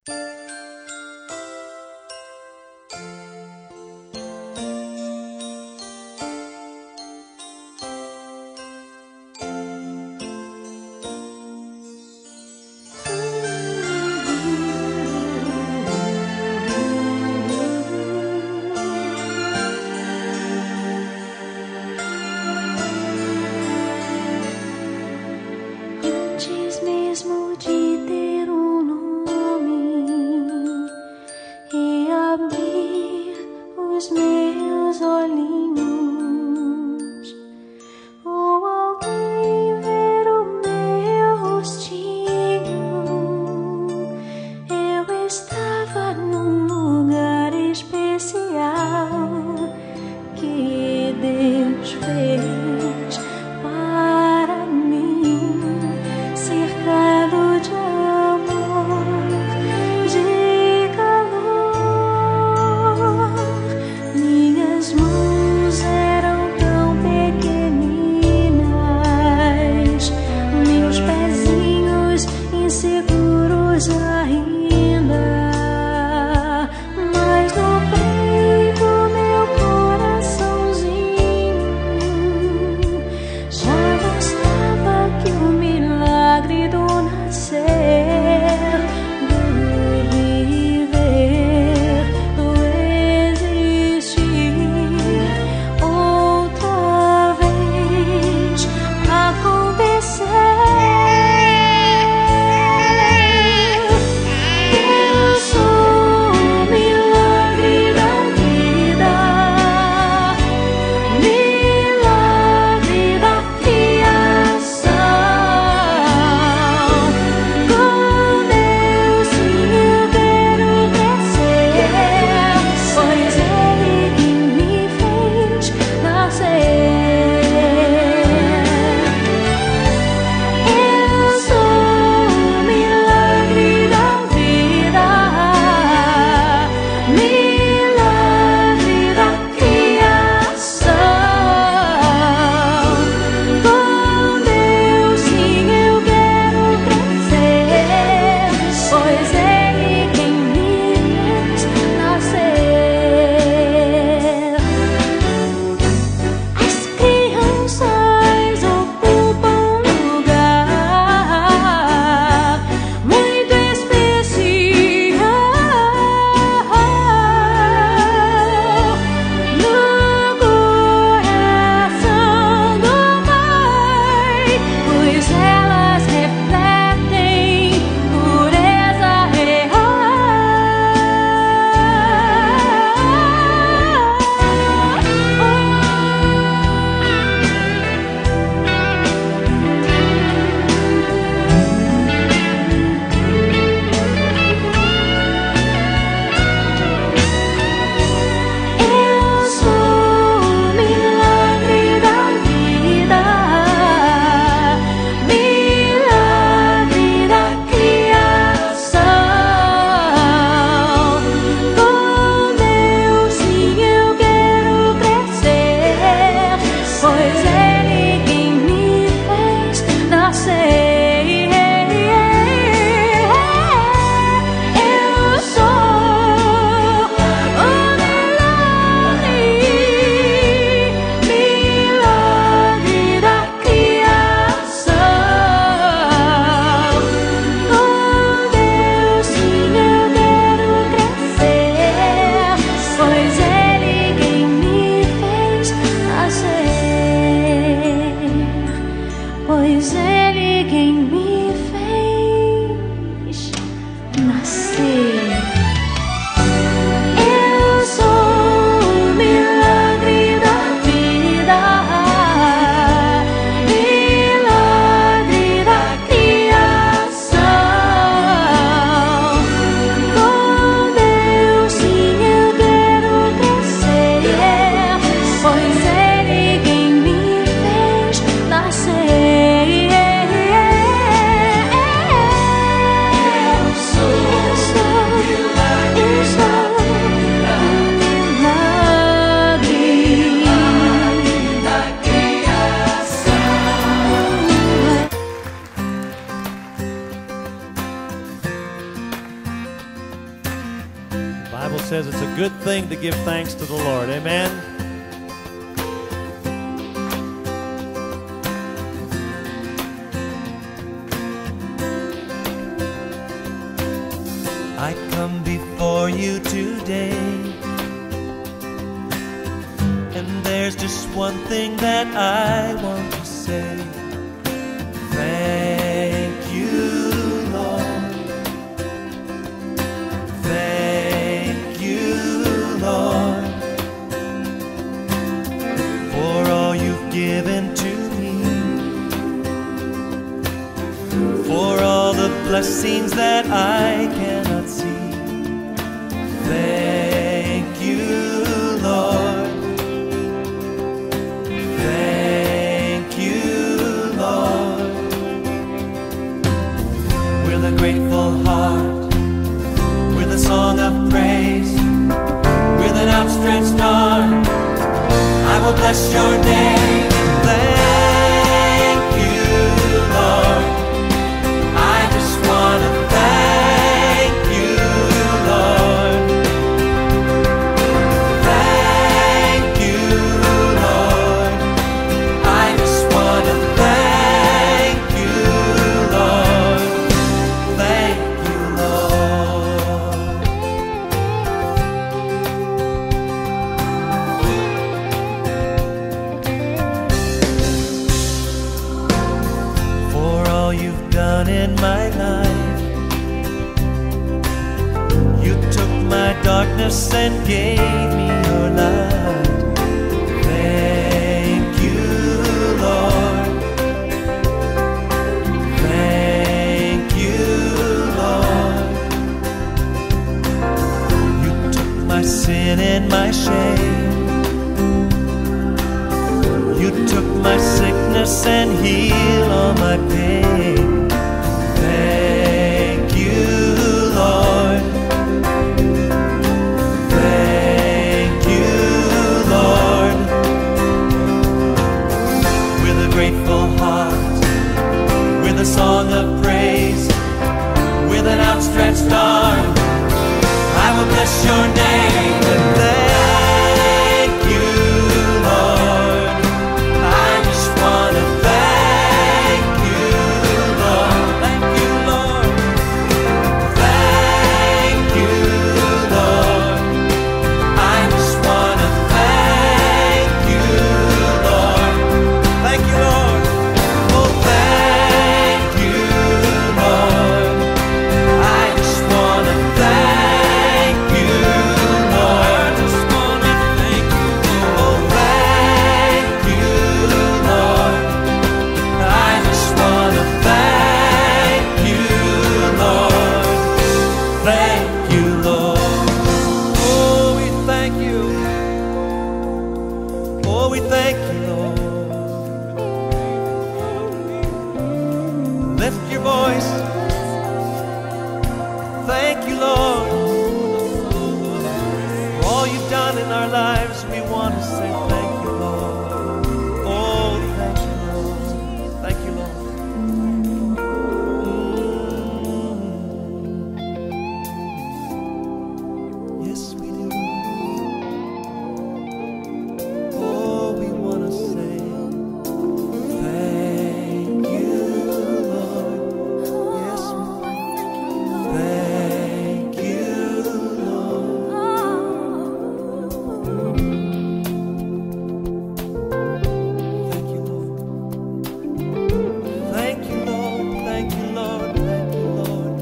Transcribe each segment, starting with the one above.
Antes mesmo de ter nome e abrir os meus olhinhos, ou alguém ver o meu rostinho, eu estava num lugar especial que Deus fez para mim, cercado de amor, de calor. Minhas mãos eram tão pequeninas, meus pezinhos inseguros ainda, mas no peito do meu coraçãozinho já mostrava que o milagre do nascer, do viver, do existir outra vez acontecer. Bible says it's a good thing to give thanks to the Lord. Amen? I come before you today, and there's just one thing that I want to say. Thank you, Lord. Thank you, Lord, for all you've given to me, for all the blessings that I cannot see. Thank you, Lord. Thank you, Lord. With a grateful heart, with a song of praise, with an outstretched arm, I will bless your name. Thank you, Lord. I just want to thank you, Lord. Thank you, Lord. I just want to thank you, Lord. Thank you, Lord. For all you've done in my life, you took my darkness and gave me your light. Thank you, Lord. Thank you, Lord. You took my sin and my shame. You took my sickness and healed all my pain. Thank you, Lord. Thank you, Lord. With a grateful heart, with a song of praise, with an outstretched arm, I will bless your name. And thank you, Lord. I just want to thank you, Lord. Thank you, Lord. Thank you, Lord. I just want to thank you, Lord. Thank you, Lord. Oh, thank you, Lord. I just want to thank you, Lord. I just want to thank you, Lord. Oh, thank you, Lord. I just want to thank you, Lord. Thank you, Lord. Oh, we thank you. Oh, we thank you, Lord. Lift your voice. Thank you, Lord. For all you've done in our lives, we want to say thank you, Lord. Oh, thank you, Lord. Thank you, Lord. Yes, we do. Oh, we want to say thank you, Lord. Yes, we thank you, Lord. Thank you, Lord. Thank you, Lord. Thank you, Lord. Thank you, Lord.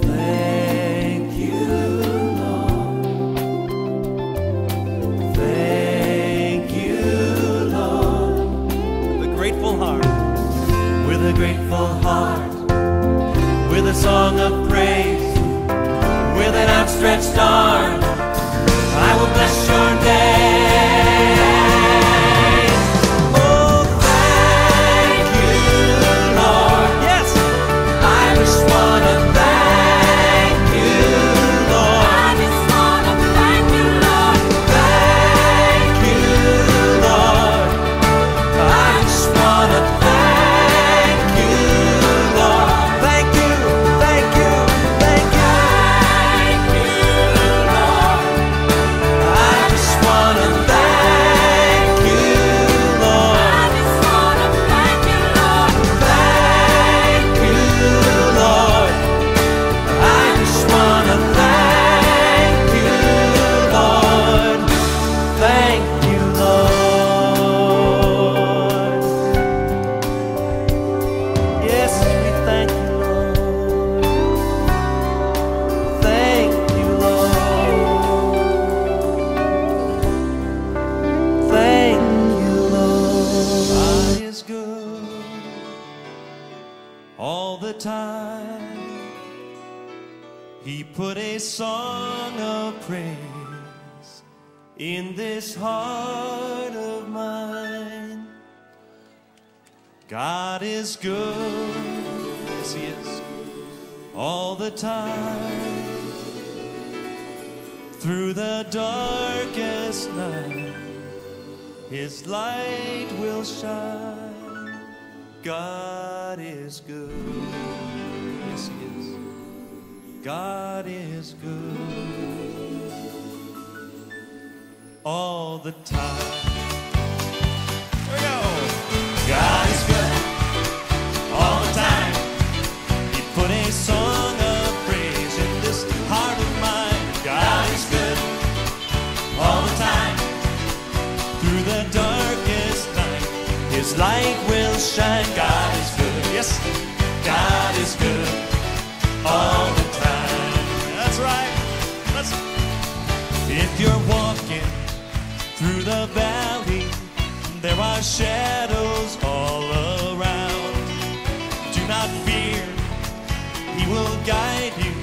Thank you, Lord. Thank you, Lord. With a grateful heart, with a grateful heart, with a song of praise, with an outstretched arm, I will bless your name. Oh, thank you, Lord. Yes, I just want to thank you, Lord. I just want to thank you, Lord. Thank you, Lord. I just want to thank you, Lord. Thank you, thank you, thank you. Thank you, He put a song of praise in this heart of mine. God is good, yes He is, all the time. Through the darkest night, His light will shine. God is good, yes He is. God is good all the time. Here we go. God is good all the time. He put a song of praise in this heart of mine. God is good all the time. Through the darkest night, His light will shine. God is good. Yes, God is good all the time. That's right. If you're walking through the valley, there are shadows all around. Do not fear, He will guide you.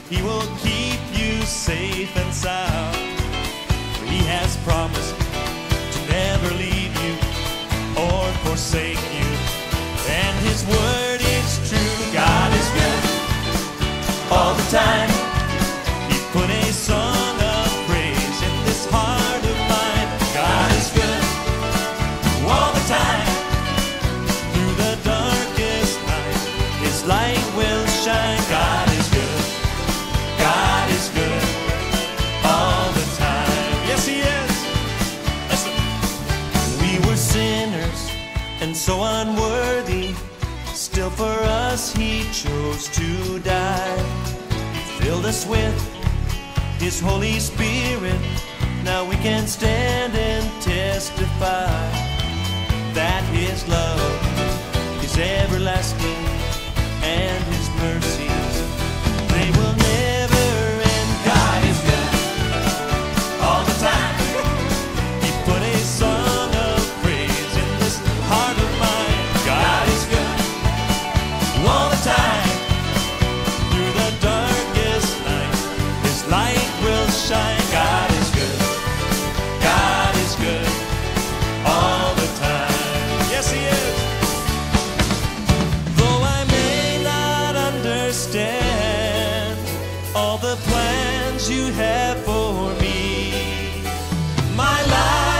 He will keep you safe and sound. For He has promised to never leave you or forsake you. And His word is true. God is good all the time. He put a song of praise in this heart of mine. God is good all the time. Through the darkest night, His light will shine. God is good. God is good all the time. Yes, He is. Listen. We were sinners and so unworthy. Still for us He chose to die. He filled us with His Holy Spirit. Now we can stand and testify that His love is everlasting and His mercies, they will never end. God is good all the time. He put a song of praise in this heart of mine. God is good all the time. Through the darkest night, His light will shine. God is good. God is good all the time. Yes, He is. Though I may not understand all the plans You have for me, my life